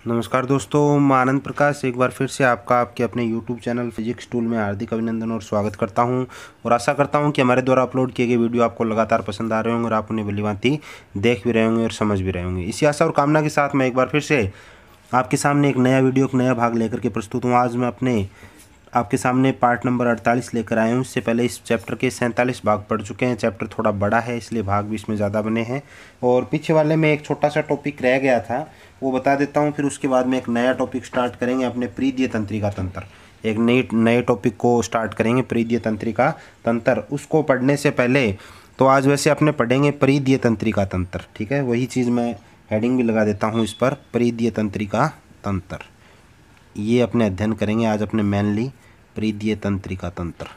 नमस्कार दोस्तों, मैं आनंद प्रकाश एक बार फिर से आपका आपके अपने YouTube चैनल फिजिक्स टूल में हार्दिक अभिनंदन और स्वागत करता हूं और आशा करता हूं कि हमारे द्वारा अपलोड किए गए वीडियो आपको लगातार पसंद आ रहे होंगे और आप उन्हें भलीभांति देख भी रहे होंगे और समझ भी रहे होंगे। इसी आशा और कामना के साथ मैं एक बार फिर से आपके सामने एक नया वीडियो, एक नया भाग लेकर के प्रस्तुत हूँ। आज मैं अपने आपके सामने पार्ट नंबर 48 लेकर आए हूँ। इससे पहले इस चैप्टर के 47 भाग पढ़ चुके हैं। चैप्टर थोड़ा बड़ा है इसलिए भाग भी इसमें ज़्यादा बने हैं और पीछे वाले में एक छोटा सा टॉपिक रह गया था, वो बता देता हूँ। फिर उसके बाद में एक नया टॉपिक स्टार्ट करेंगे अपने परिधीय तंत्रिका तंत्र। एक नए टॉपिक को स्टार्ट करेंगे, परिधीय तंत्रिका तंत्र। उसको पढ़ने से पहले तो आज वैसे अपने पढ़ेंगे परिधीय तंत्रिका तंत्र, ठीक है। वही चीज़ मैं हेडिंग भी लगा देता हूँ इस पर, परिधीय तंत्रिका तंत्र। ये अपने अध्ययन करेंगे आज अपने मेनली परिधीय तंत्रिका तंत्र।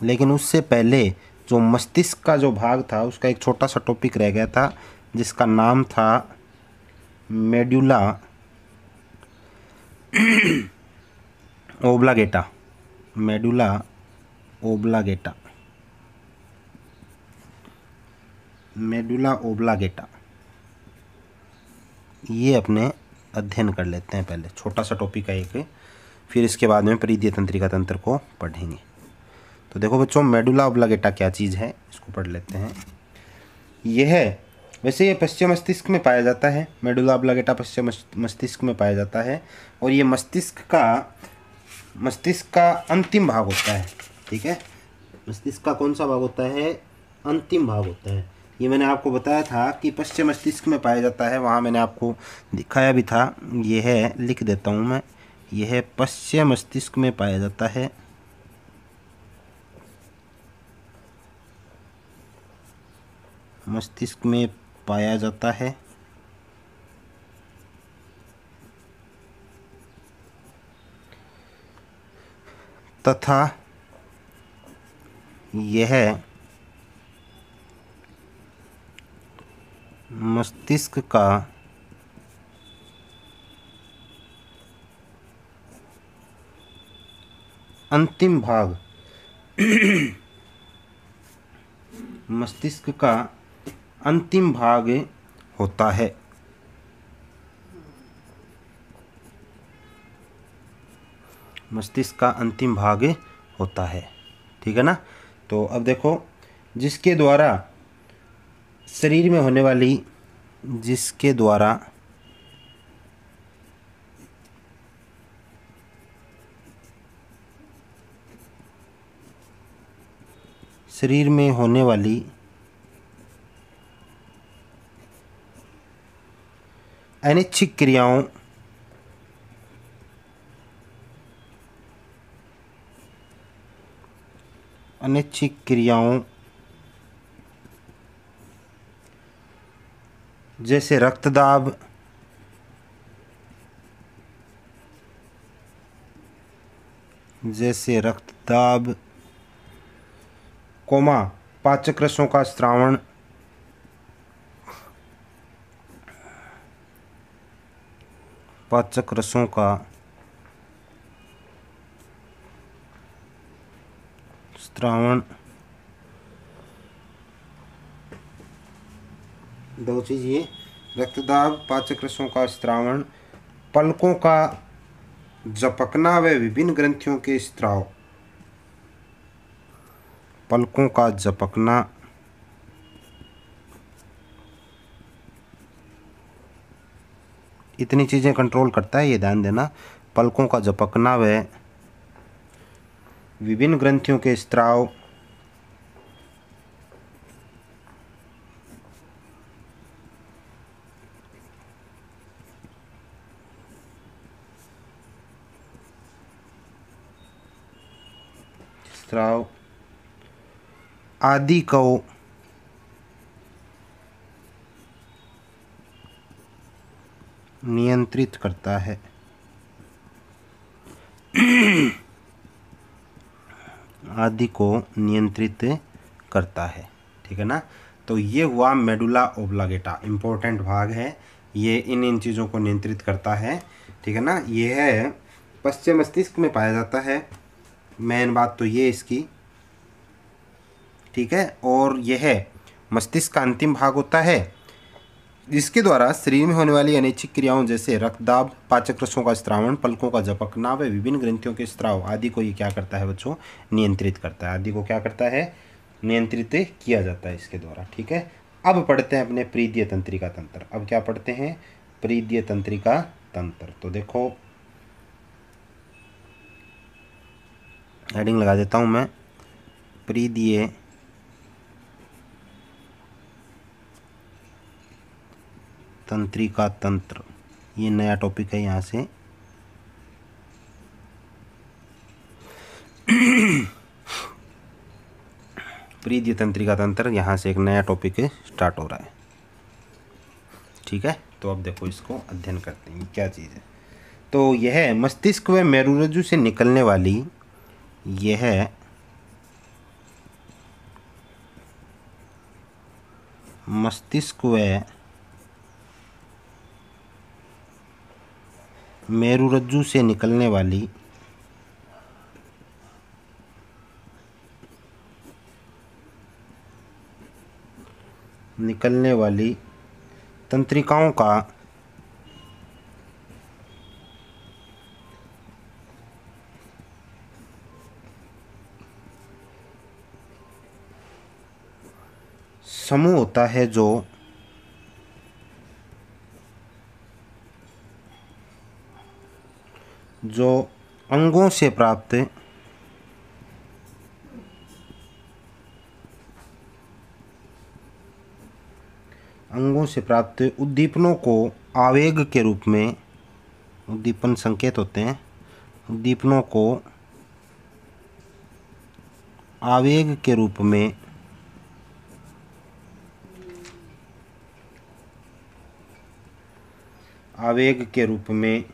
लेकिन उससे पहले जो मस्तिष्क का जो भाग था उसका एक छोटा सा टॉपिक रह गया था जिसका नाम था मेडुला ओब्लागेटा। मेडुला ओब्लागेटा, मेडुला ओब्लागेटा, ये अपने अध्ययन कर लेते हैं। पहले छोटा सा टॉपिक है एक, फिर इसके बाद में परिधीय तंत्रिका तंत्र को पढ़ेंगे। तो देखो बच्चों, मेडुला ओब्लागेटा क्या चीज़ है इसको पढ़ लेते हैं। यह वैसे ये पश्चिम मस्तिष्क में पाया जाता है। मेडुला ओब्लागेटा पश्चिम मस्तिष्क में पाया जाता है और ये मस्तिष्क का अंतिम भाग होता है, ठीक है। मस्तिष्क का कौन सा भाग होता है? अंतिम भाग होता है। ये मैंने आपको बताया था कि पश्चिम मस्तिष्क में पाया जाता है, वहाँ मैंने आपको दिखाया भी था। यह है, लिख देता हूँ मैं, यह है पश्चिम मस्तिष्क में पाया जाता है। मस्तिष्क में पाया जाता है तथा यह मस्तिष्क का अंतिम भाग मस्तिष्क का अंतिम भाग होता है। मस्तिष्क का अंतिम भाग होता है, ठीक है ना। तो अब देखो, जिसके द्वारा शरीर में होने वाली, जिसके द्वारा शरीर में होने वाली अनैच्छिक क्रियाओं जैसे रक्तदाब, कोमा पाचक रसों का स्रावण, पाचक रसों का स्रावण, दो चीज़ ये, रक्तदाब, पाचक रसों का स्रावण, पलकों का झपकना व विभिन्न ग्रंथियों के स्त्राव। पलकों का झपकना, इतनी चीज़ें कंट्रोल करता है, ये ध्यान देना। पलकों का झपकना व विभिन्न ग्रंथियों के स्त्राव, आदि को नियंत्रित करता है। आदि को नियंत्रित करता है, ठीक है ना। तो ये हुआ मेडुला ओब्लागेटा, इम्पोर्टेंट भाग है ये, इन चीज़ों को नियंत्रित करता है, ठीक है ना। ये है पश्चिम मस्तिष्क में पाया जाता है, मेन बात तो ये इसकी, ठीक है। और यह मस्तिष्क का अंतिम भाग होता है, जिसके द्वारा शरीर में होने वाली अनैच्छिक क्रियाओं जैसे रक्तदाब, पाचक रसों का स्त्रावण, पलकों का झपकना व विभिन्न ग्रंथियों के स्त्राव आदि को ये क्या करता है बच्चों, नियंत्रित करता है। आदि को क्या करता है, नियंत्रित किया जाता है इसके द्वारा। ठीक है, अब पढ़ते हैं अपने प्रीदीय तंत्रिका तंत्र। अब क्या पढ़ते हैं, प्रीदीय तंत्रिका तंत्र। तो देखो हेडिंग लगा देता हूं मैं, प्रीदीय तंत्रिका तंत्र, ये नया टॉपिक है यहाँ से। प्रीदीय तंत्रिका तंत्र, यहाँ से एक नया टॉपिक स्टार्ट हो रहा है। ठीक है, तो अब देखो इसको अध्ययन करते हैं क्या चीज़ है। तो यह मस्तिष्क व मेरुरज्जु से निकलने वाली, यह मस्तिष्क व मेरुरज्जु से निकलने वाली तंत्रिकाओं का समूह होता है जो अंगों से प्राप्त उद्दीपनों को आवेग के रूप में, उद्दीपन संकेत होते हैं, उद्दीपनों को आवेग के रूप में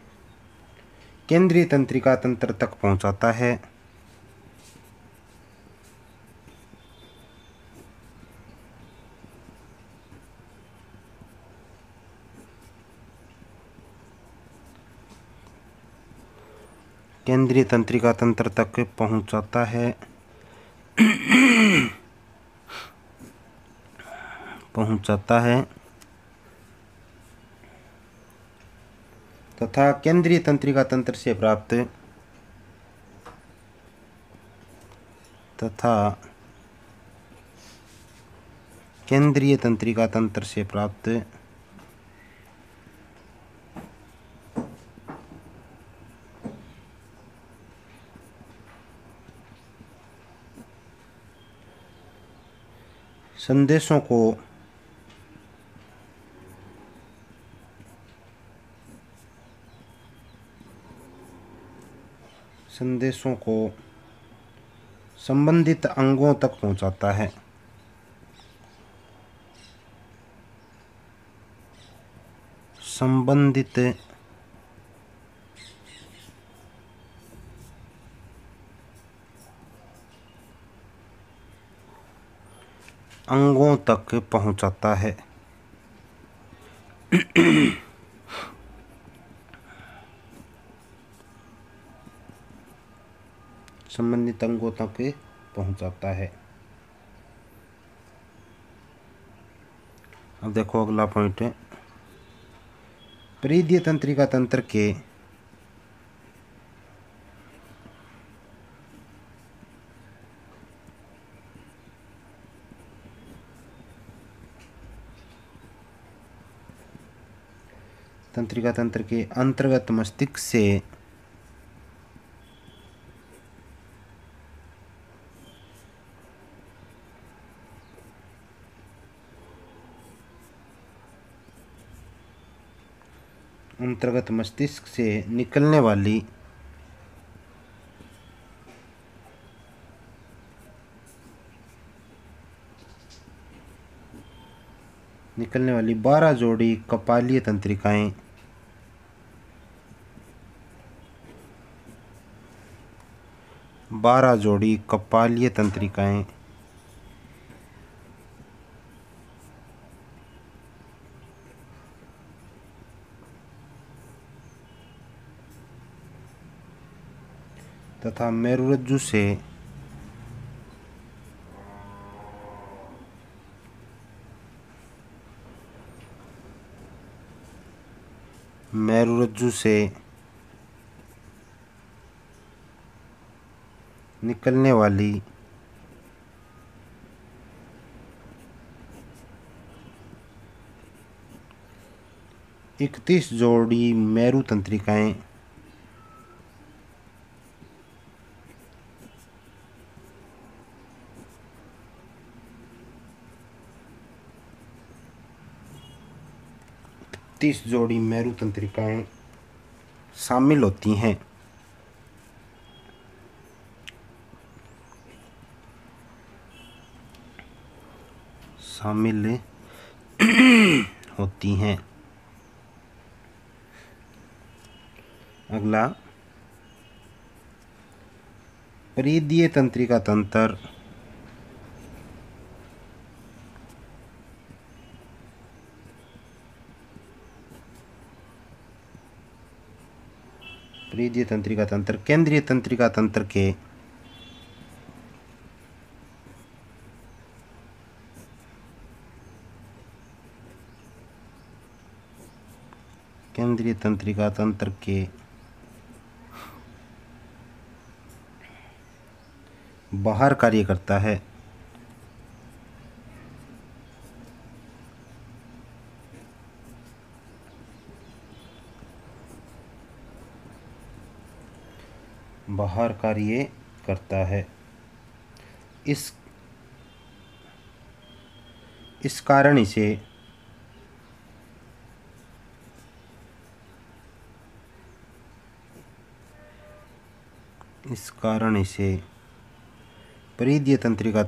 केंद्रीय तंत्रिका तंत्र तक पहुंचाता है। केंद्रीय तंत्रिका तंत्र तक पहुंचाता है तथा केंद्रीय तंत्रिका तंत्र से प्राप्त संदेशों को संबंधित अंगों तक पहुंचाता है। संबंधित अंगों तक पहुंचाता है। संबंधित अंगों तक पहुंचाता है। अब देखो अगला पॉइंट है, प्रीदीय तंत्रिका तंत्र के अंतर्गत मस्तिष्क से निकलने वाली 12 जोड़ी कपालीय तंत्रिकाएं तथा मेरुरज्जु से मेरुरज्जु से निकलने वाली 31 जोड़ी मेरु तंत्रिकाएं शामिल होती हैं। अगला, परिधीय तंत्रिका तंत्र केंद्रीय तंत्रिका तंत्र के बाहर कार्य करता है। इस कारण इसे परिधीय तंत्रिका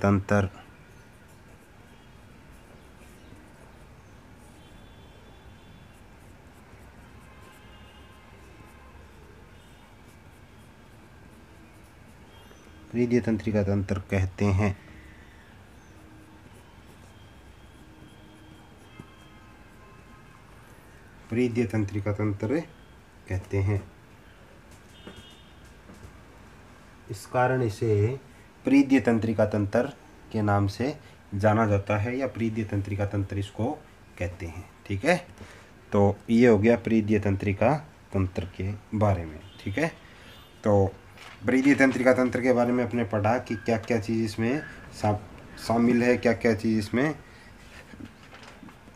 तंत्र कहते हैं। इस कारण इसे परिधीय तंत्रिका तंत्र के नाम से जाना जाता है, या परिधीय तंत्रिका तंत्र इसको कहते हैं। ठीक है, तो ये हो गया परिधीय तंत्रिका तंत्र के बारे में। ठीक है, तो परिधीय तंत्रिका तंत्र के बारे में अपने पढ़ा कि क्या क्या चीज़ इसमें शामिल है, क्या क्या चीज़ इसमें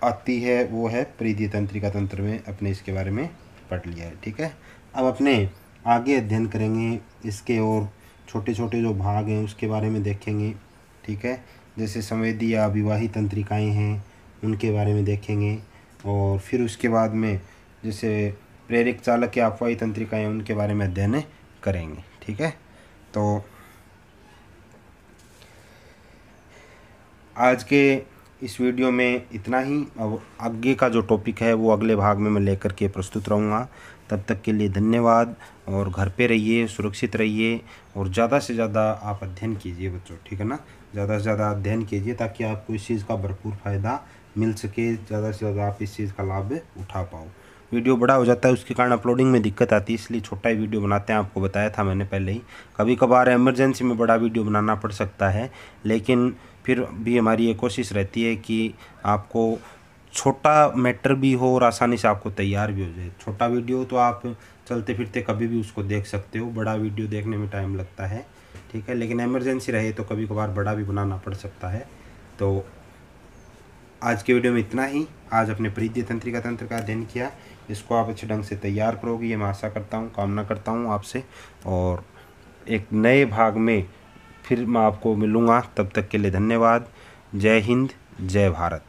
आती है, वो है परिधीय तंत्रिका तंत्र में अपने इसके बारे में पढ़ लिया है। ठीक है, अब अपने आगे अध्ययन करेंगे इसके और छोटे छोटे जो भाग हैं उसके बारे में देखेंगे। ठीक है, जैसे संवेदी या अभिवाही तंत्रिकाएं हैं उनके बारे में देखेंगे, और फिर उसके बाद में जैसे प्रेरक चालक या अपवाही तंत्रिकाएं उनके बारे में अध्ययन करेंगे। ठीक है, तो आज के इस वीडियो में इतना ही। अब आगे का जो टॉपिक है वो अगले भाग में मैं लेकर के प्रस्तुत रहूँगा। तब तक के लिए धन्यवाद, और घर पे रहिए, सुरक्षित रहिए, और ज़्यादा से ज़्यादा आप अध्ययन कीजिए बच्चों। ठीक है ना, ज़्यादा से ज़्यादा अध्ययन कीजिए ताकि आपको इस चीज़ का भरपूर फ़ायदा मिल सके, ज़्यादा से ज़्यादा आप इस चीज़ का लाभ उठा पाओ। वीडियो बड़ा हो जाता है उसके कारण अपलोडिंग में दिक्कत आती है, इसलिए छोटा ही वीडियो बनाते हैं। आपको बताया था मैंने पहले ही, कभी कभार इमरजेंसी में बड़ा वीडियो बनाना पड़ सकता है, लेकिन फिर भी हमारी ये कोशिश रहती है कि आपको छोटा मैटर भी हो और आसानी से आपको तैयार भी हो जाए। छोटा वीडियो तो आप चलते फिरते कभी भी उसको देख सकते हो, बड़ा वीडियो देखने में टाइम लगता है। ठीक है, लेकिन इमरजेंसी रहे तो कभी कभार बड़ा भी बनाना पड़ सकता है। तो आज के वीडियो में इतना ही। आज अपने परिधीय तंत्रिका तंत्र का अध्ययन किया, इसको आप अच्छे ढंग से तैयार करोगे ये मैं आशा करता हूँ, कामना करता हूँ आपसे। और एक नए भाग में फिर मैं आपको मिलूँगा, तब तक के लिए धन्यवाद। जय हिंद, जय भारत।